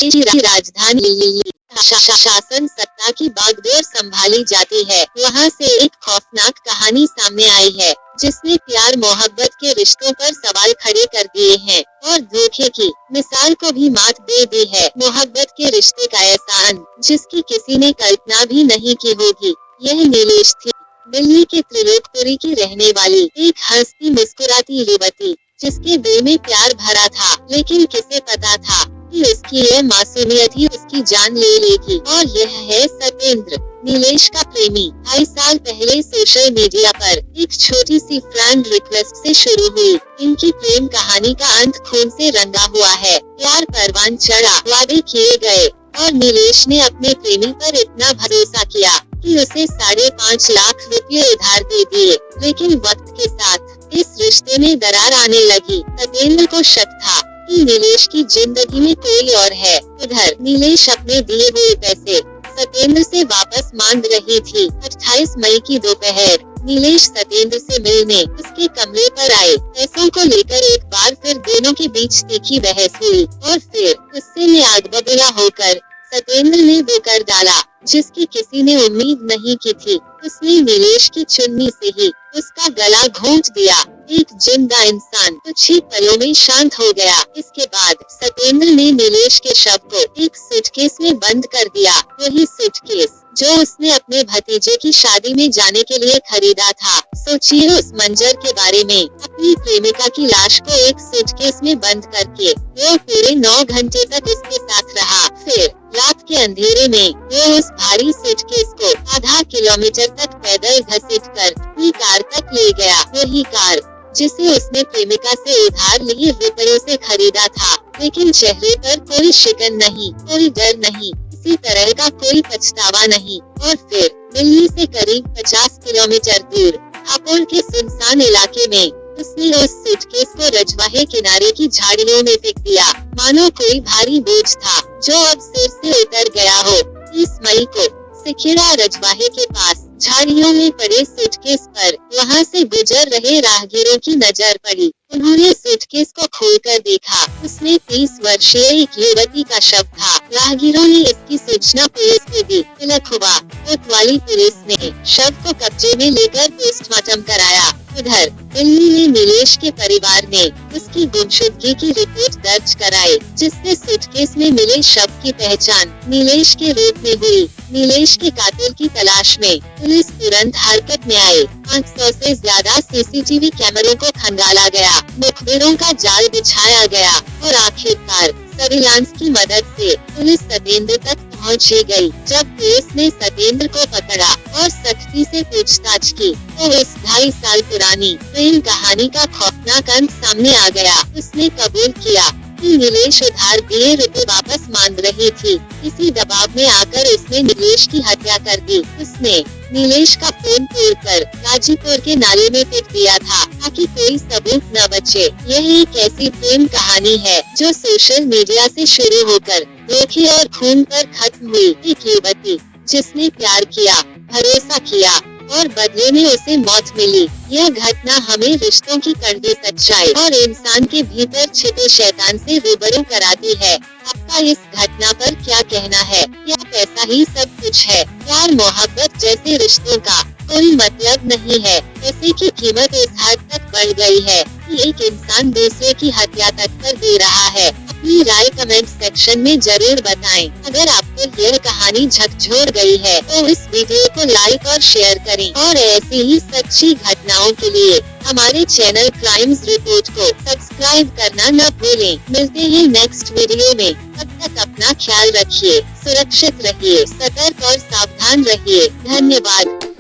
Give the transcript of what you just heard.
की राजधानी शासन सत्ता की बागडोर संभाली जाती है। वहाँ से एक खौफनाक कहानी सामने आई है, जिसने प्यार मोहब्बत के रिश्तों पर सवाल खड़े कर दिए हैं और धोखे की मिसाल को भी मात दे दी है। मोहब्बत के रिश्ते का एहसान जिसकी किसी ने कल्पना भी नहीं की होगी। यह नीलेश थी, दिल्ली के त्रिलोकपुरी की रहने वाली एक हंसती मुस्कुराती युवती, जिसके दिल में प्यार भरा था। लेकिन किसे पता था कि उसकी यह मासूमियत ही उसकी जान ले लेगी। और यह है सत्येंद्र, नीलेश का प्रेमी। 2.5 साल पहले सोशल मीडिया पर एक छोटी सी फ्रेंड रिक्वेस्ट से शुरू हुई इनकी प्रेम कहानी का अंत खून से रंगा हुआ है। प्यार परवान चढ़ा, वादे किए गए और नीलेश ने अपने प्रेमी पर इतना भरोसा किया कि उसे 5.5 लाख रुपए उधार दे दिए। लेकिन वक्त के साथ इस रिश्ते में दरार आने लगी। सत्येंद्र को शक था कि नीलेश की जिंदगी में कोई और है। उधर नीलेश अपने दिए हुए पैसे सत्येंद्र से वापस मांग रही थी। 28 मई की दोपहर नीलेश सत्येंद्र से मिलने उसके कमरे पर आए। पैसों को लेकर एक बार फिर दोनों के बीच तीखी बहस हुई और फिर गुस्से में आग बबूला होकर सत्येंद्र ने वो कर डाला जिसकी किसी ने उम्मीद नहीं की थी। उसने नीलेश की चुन्नी से ही उसका गला घोंट दिया। एक जिंदा इंसान कुछ ही पलों में शांत हो गया। इसके बाद सत्येंद्र ने नीलेश के शव को एक सूटकेस में बंद कर दिया। वही सूटकेस जो उसने अपने भतीजे की शादी में जाने के लिए खरीदा था। सोचिए उस मंजर के बारे में। अपनी प्रेमिका की लाश को एक सूटकेस में बंद करके वो पूरे 9 घंटे तक उसके साथ रहा। फिर रात के अंधेरे में वो उस भारी सूटकेस को आधा किलोमीटर तक पैदल घसीटकर अपनी कार तक ले गया। वही कार जिसे उसने प्रेमिका से उधार लिए रुपयों से खरीदा था। लेकिन चेहरे पर कोई शिकन नहीं, कोई डर नहीं, किसी तरह का कोई पछतावा नहीं। और फिर दिल्ली से करीब 50 किलोमीटर दूर हापुड़ के सुनसान इलाके में उसने उस सूटकेस को रजवाहे किनारे की झाड़ियों में फेंक दिया, मानो कोई भारी बोझ था जो अब सिर से उतर गया हो। 30 मई को सिखेड़ा रजवाहे के पास झाड़ियों में पड़े सूटकेस पर वहां से गुजर रहे राहगीरों की नजर पड़ी। उन्होंने सूटकेस को खोलकर देखा। उसमें 30 वर्षीय एक युवती का शव था। राहगीरों ने इसकी सूचना पुलिस को दी। तिलक हुआ। कोतवाली पुलिस ने शव को कब्जे में लेकर पोस्टमार्टम कराया। उधर दिल्ली में नीलेश के परिवार ने उसकी गुमशुदगी की रिपोर्ट दर्ज कराई, जिससे सूटकेस में मिले शव की पहचान नीलेश के रूप में हुई। नीलेश के कातिल की तलाश में पुलिस तुरंत हरकत में आई। 500 से ज्यादा सीसीटीवी कैमरों को खंगाला गया, मुखबिरों का जाल बिछाया गया और आखिरकार सर्विलांस की मदद से पुलिस सत्येंद्र तक पहुंच गई। जब पुलिस ने सत्येंद्र को पकड़ा और सख्ती से पूछताछ की तो इस 2.5 साल पुरानी प्रेम कहानी का खौफनाक अंत सामने आ गया। उसने कबूल किया कि नीलेश उधार दिए रुपए वापस मांग रही थी। इसी दबाव में आकर उसने नीलेश की हत्या कर दी। उसने नीलेश का फोन तोड़कर गाजीपुर के नाले में फेंक दिया था ताकि कोई सबूत न बचे। यह एक ऐसी प्रेम कहानी है जो सोशल मीडिया से शुरू होकर धोखे और खून पर खत्म हुई। एक युवती जिसने प्यार किया, भरोसा किया और बदले में उसे मौत मिली। यह घटना हमें रिश्तों की कड़वी सच्चाई और इंसान के भीतर छिपे शैतान से रूबरू कराती है। आपका इस घटना पर क्या कहना है? क्या पैसा ही सब कुछ है? प्यार मोहब्बत जैसे रिश्तों का कोई मतलब नहीं है। पैसे की कीमत इस हद तक बढ़ गई है कि एक इंसान दूसरे की हत्या तक कर दे रहा है। अपनी राय कमेंट सेक्शन में जरूर बताएं। अगर आपको यह कहानी झकझोर गई है तो इस वीडियो को लाइक और शेयर करें और ऐसी ही सच्ची घटनाओं के लिए हमारे चैनल क्राइम्स रिपोर्ट को सब्सक्राइब करना न भूलें। मिलते हैं नेक्स्ट वीडियो में। तब तक अपना ख्याल रखिए, सुरक्षित रहिए, सतर्क और सावधान रहिए। धन्यवाद।